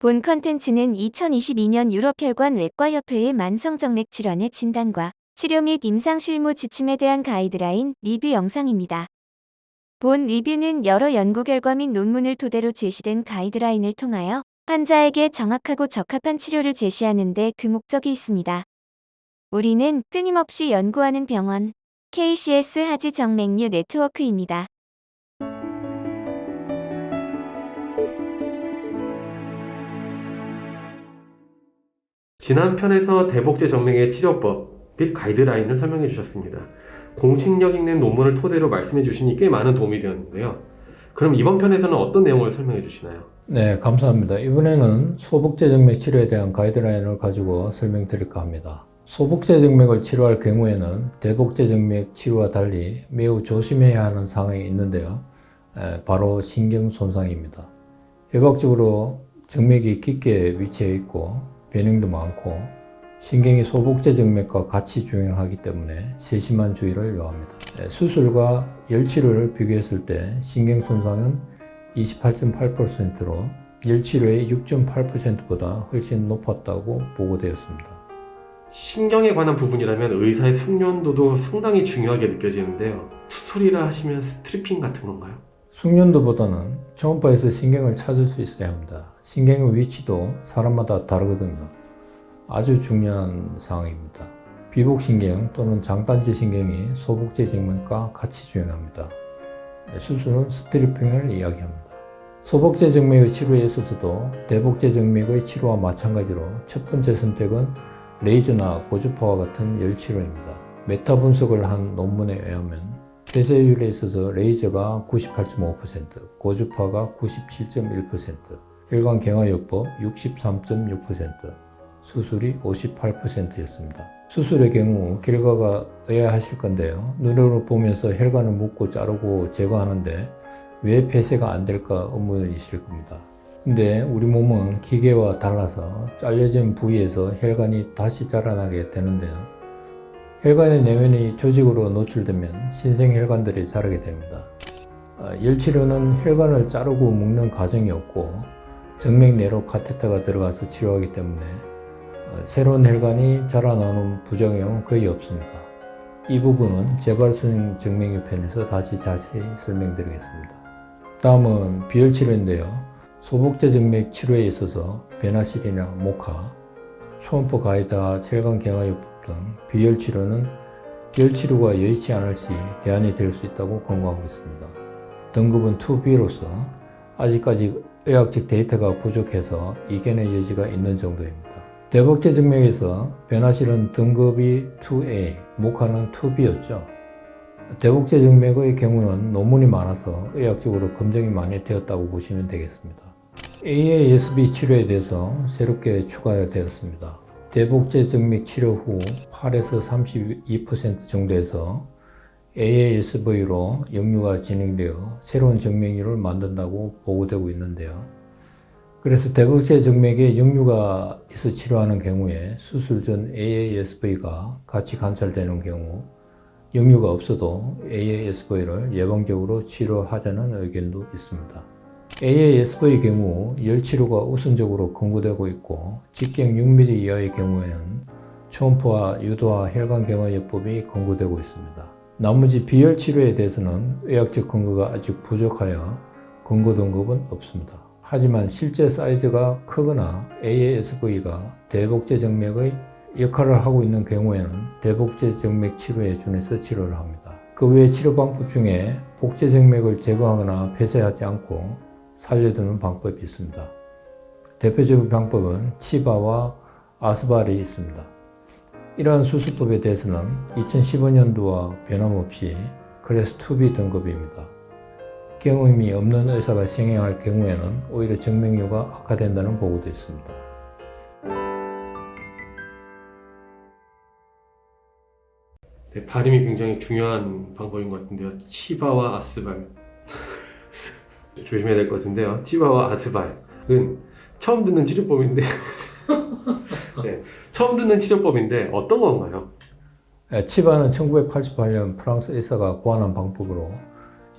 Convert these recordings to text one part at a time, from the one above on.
본 컨텐츠는 2022년 유럽혈관 외과협회의 만성정맥 질환의 진단과 치료 및 임상 실무 지침에 대한 가이드라인 리뷰 영상입니다. 본 리뷰는 여러 연구 결과 및 논문을 토대로 제시된 가이드라인을 통하여 환자에게 정확하고 적합한 치료를 제시하는 데 그 목적이 있습니다. 우리는 끊임없이 연구하는 병원 KCS 하지 정맥류 네트워크입니다. 지난 편에서 대복제 정맥의 치료법 및 가이드라인을 설명해 주셨습니다. 공식력 있는 논문을 토대로 말씀해 주시니 꽤 많은 도움이 되었는데요. 그럼 이번 편에서는 어떤 내용을 설명해 주시나요? 네, 감사합니다. 이번에는 소복제 정맥 치료에 대한 가이드라인을 가지고 설명드릴까 합니다. 소복제 정맥을 치료할 경우에는 대복제 정맥 치료와 달리 매우 조심해야 하는 상황이 있는데요. 바로 신경 손상입니다. 해박적으로 정맥이 깊게 위치해 있고 변형도 많고 신경이 소복제 정맥과 같이 주행하기 때문에 세심한 주의를 요합니다. 수술과 열치료를 비교했을 때 신경 손상은 28.8%로 열치료의 6.8%보다 훨씬 높았다고 보고되었습니다. 신경에 관한 부분이라면 의사의 숙련도도 상당히 중요하게 느껴지는데요. 수술이라 하시면 스트리핑 같은 건가요? 숙련도보다는 초음파에서 신경을 찾을 수 있어야 합니다. 신경의 위치도 사람마다 다르거든요. 아주 중요한 사항입니다. 비복신경 또는 장단지 신경이 소복제 정맥과 같이 주행합니다. 수술은 스트리핑을 이야기합니다. 소복제 정맥의 치료에 있어서도 대복제 정맥의 치료와 마찬가지로 첫 번째 선택은 레이저나 고주파와 같은 열치료입니다. 메타 분석을 한 논문에 의하면 폐쇄율에 있어서 레이저가 98.5%, 고주파가 97.1%, 혈관 경화요법 63.6%, 수술이 58%였습니다. 수술의 경우 결과가 의아하실 건데요. 눈으로 보면서 혈관을 묶고 자르고 제거하는데 왜 폐쇄가 안 될까 의문이실 겁니다. 근데 우리 몸은 기계와 달라서 잘려진 부위에서 혈관이 다시 자라나게 되는데요. 혈관의 내면이 조직으로 노출되면 신생혈관들이 자라게 됩니다. 열치료는 혈관을 자르고 묶는 과정이 없고 정맥 내로 카테터가 들어가서 치료하기 때문에 새로운 혈관이 자라나는 부작용은 거의 없습니다. 이 부분은 재발성 정맥류 편에서 다시 자세히 설명드리겠습니다. 다음은 비열치료인데요. 소복제 정맥 치료에 있어서 베나실이나 모카, 초음파 가이드와 혈관 경화요법 등 비열치료는 열치료가 여의치 않을 시 대안이 될 수 있다고 권고하고 있습니다. 등급은 2B로서 아직까지 의학적 데이터가 부족해서 이견의 여지가 있는 정도입니다. 대복제 정맥에서 베나실은 등급이 2A, 모카는 2B였죠. 대복제 정맥의 경우는 논문이 많아서 의학적으로 검증이 많이 되었다고 보시면 되겠습니다. AASB 치료에 대해서 새롭게 추가되었습니다. 대복제 정맥 치료 후 8에서 32% 정도에서 AASV로 역류가 진행되어 새로운 정맥류를 만든다고 보고되고 있는데요. 그래서 대복제 정맥에 역류가 있어 치료하는 경우에 수술 전 AASV가 같이 관찰되는 경우 역류가 없어도 AASV를 예방적으로 치료하자는 의견도 있습니다. AASV의 경우 열치료가 우선적으로 권고되고 있고 직경 6mm 이하의 경우에는 초음파와 유도와 혈관 경화요법이 권고되고 있습니다. 나머지 비열치료에 대해서는 의학적 근거가 아직 부족하여 권고 등급은 없습니다. 하지만 실제 사이즈가 크거나 AASV가 대복제 정맥의 역할을 하고 있는 경우에는 대복제 정맥 치료에 준해서 치료를 합니다. 그 외 치료 방법 중에 복제 정맥을 제거하거나 폐쇄하지 않고 살려두는 방법이 있습니다. 대표적인 방법은 치바와 아스발이 있습니다. 이러한 수술법에 대해서는 2015년도와 변함없이 클래스 2B 등급입니다. 경험이 없는 의사가 시행할 경우에는 오히려 정맥류가 악화된다는 보고도 있습니다. 네, 발음이 굉장히 중요한 방법인 것 같은데요. 치바와 아스발 조심해야 될 것 같은데요. 치바와 아스발은 처음 듣는 치료법인데 네, 처음 듣는 치료법인데 어떤 건가요? 치바는 1988년 프랑스 의사가 고안한 방법으로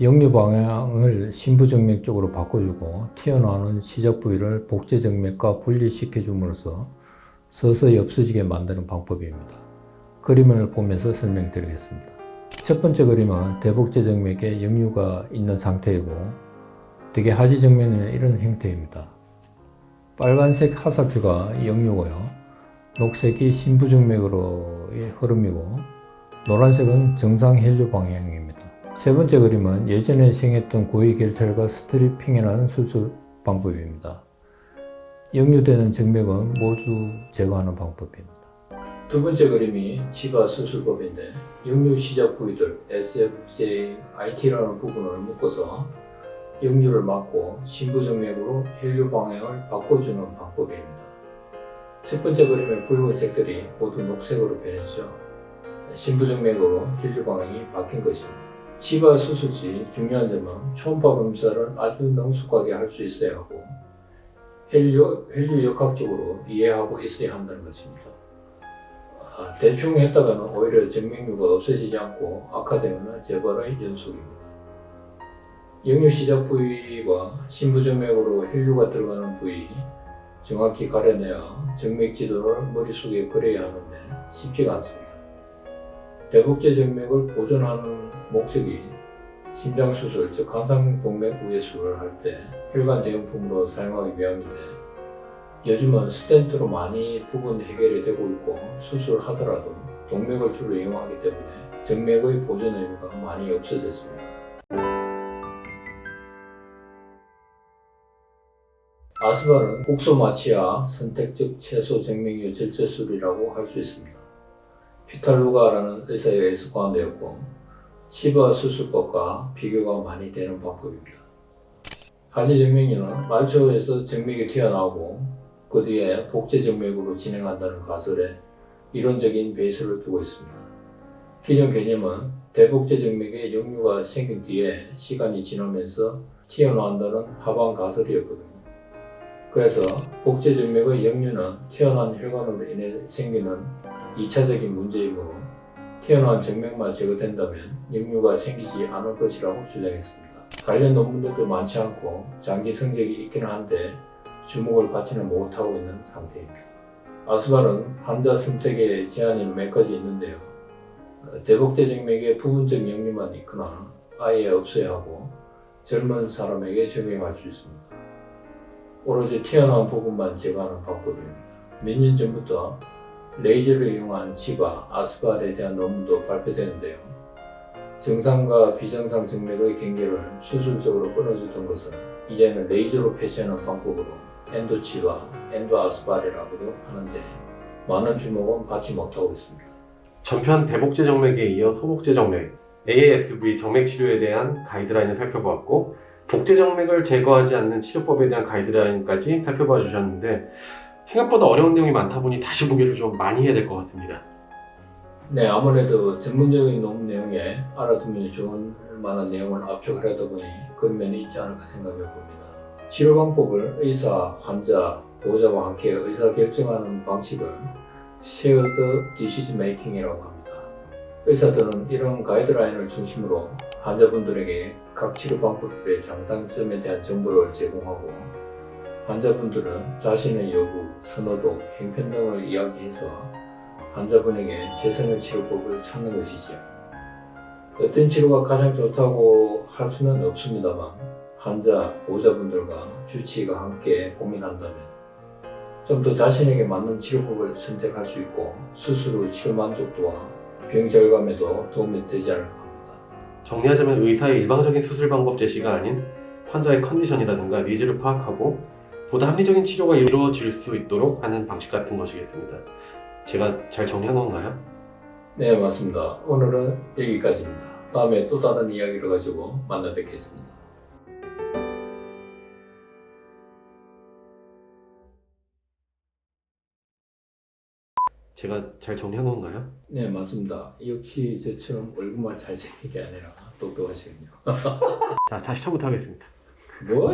역류 방향을 신부정맥 쪽으로 바꿔주고 튀어나오는 시작 부위를 복제정맥과 분리시켜줌으로써 서서히 없어지게 만드는 방법입니다. 그림을 보면서 설명드리겠습니다. 첫 번째 그림은 대복제정맥에 역류가 있는 상태이고 대개 하지정맥은 이런 형태입니다. 빨간색 하살표가 역류고요. 녹색이 신부정맥으로의 흐름이고 노란색은 정상 혈류 방향입니다. 세 번째 그림은 예전에 생겼던 고위 결찰과 스트리핑이라는 수술 방법입니다. 역류되는 정맥은 모두 제거하는 방법입니다. 두 번째 그림이 치바 수술법인데 역류 시작 부위들 SFJ, IT라는 부분을 묶어서 역류를 막고 신부정맥으로 혈류 방향을 바꿔주는 방법입니다. 첫 번째 그림의 붉은색들이 모두 녹색으로 변했죠. 신부정맥으로 혈류 방향이 바뀐 것입니다. 치바 수술 시 중요한 점은 초음파 검사를 아주 능숙하게 할 수 있어야 하고 혈류 역학적으로 이해하고 있어야 한다는 것입니다. 대충 했다가는 오히려 정맥류가 없어지지 않고 악화되거나 재발의 연속입니다. 역류 시작 부위와 신부정맥으로 혈류가 들어가는 부위 정확히 가려내야 정맥 지도를 머릿속에 그려야 하는데 쉽지가 않습니다. 대복제 정맥을 보존하는 목적이 심장수술, 즉 간상동맥 우회수를 할 때 혈관 대용품으로 사용하기 위함인데 요즘은 스텐트로 많이 부분 해결이 되고 있고 수술하더라도 동맥을 주로 이용하기 때문에 정맥의 보존 의무가 많이 없어졌습니다. 아스발은 국소마취와 선택적 최소 정맥류 절제술이라고 할 수 있습니다. 피탈루가라는 의사에 의해서 고안되었고 치바 수술법과 비교가 많이 되는 방법입니다. 하지정맥류는 말초에서 정맥이 튀어나오고 그 뒤에 복제정맥으로 진행한다는 가설에 이론적인 베이스를 두고 있습니다. 기존 개념은 대복제정맥에 역류가 생긴 뒤에 시간이 지나면서 튀어나온다는 하방 가설이었거든요. 그래서 복제정맥의 역류는 튀어나온 혈관으로 인해 생기는 2차적인 문제이므로 튀어나온 정맥만 제거된다면 역류가 생기지 않을 것이라고 주장했습니다. 관련 논문들도 많지 않고 장기 성적이 있기는 한데 주목을 받지는 못하고 있는 상태입니다. 아스발은 환자 선택에 제한이 몇 가지 있는데요. 대복제정맥에 부분적 역류만 있거나 아예 없어야 하고 젊은 사람에게 적용할 수 있습니다. 오로지 튀어나온 부분만 제거하는 방법입니다. 몇 년 전부터 레이저를 이용한 치바, 아스발에 대한 논문도 발표되는데요. 정상과 비정상 정맥의 경계를 수술적으로 끊어주던 것은 이제는 레이저로 표시하는 방법으로 엔도치바, 엔도아스발이라고도 하는데 많은 주목은 받지 못하고 있습니다. 전편 대복제 정맥에 이어 소복제 정맥, AASV 정맥 치료에 대한 가이드라인을 살펴보았고 복제 정맥을 제거하지 않는 치료법에 대한 가이드라인까지 살펴봐 주셨는데 생각보다 어려운 내용이 많다 보니 다시 보기를 좀 많이 해야 될 것 같습니다. 네, 아무래도 전문적인 논문 내용에 알아두면 좋은 만한 내용을 압축하려다 보니 그런 면이 있지 않을까 생각해 봅니다. 치료 방법을 의사, 환자, 보호자와 함께 의사결정하는 방식을 Shared Decision Making이라고 합니다. 의사들은 이런 가이드라인을 중심으로 환자분들에게 각 치료 방법의 장단점에 대한 정보를 제공하고 환자분들은 자신의 요구, 선호도, 형편 등을 이야기해서 환자분에게 최선의 치료법을 찾는 것이지요. 어떤 치료가 가장 좋다고 할 수는 없습니다만 환자, 보호자분들과 주치의가 함께 고민한다면 좀 더 자신에게 맞는 치료법을 선택할 수 있고 수술 후 치료 만족도와 병 절감에도 도움이 되지 않을까 합니다. 정리하자면 의사의 일방적인 수술 방법 제시가 아닌 환자의 컨디션이라든가 니즈를 파악하고 보다 합리적인 치료가 이루어질 수 있도록 하는 방식 같은 것이겠습니다. 제가 잘 정리한 건가요? 네, 맞습니다. 오늘은 여기까지입니다. 다음에 또 다른 이야기를 가지고 만나 뵙겠습니다. 제가 잘 정리한 건가요? 네, 맞습니다. 역시 저처럼 얼굴만 잘생긴 게 아니라 똑똑하시군요. 자, 다시 처음부터 하겠습니다. 뭐?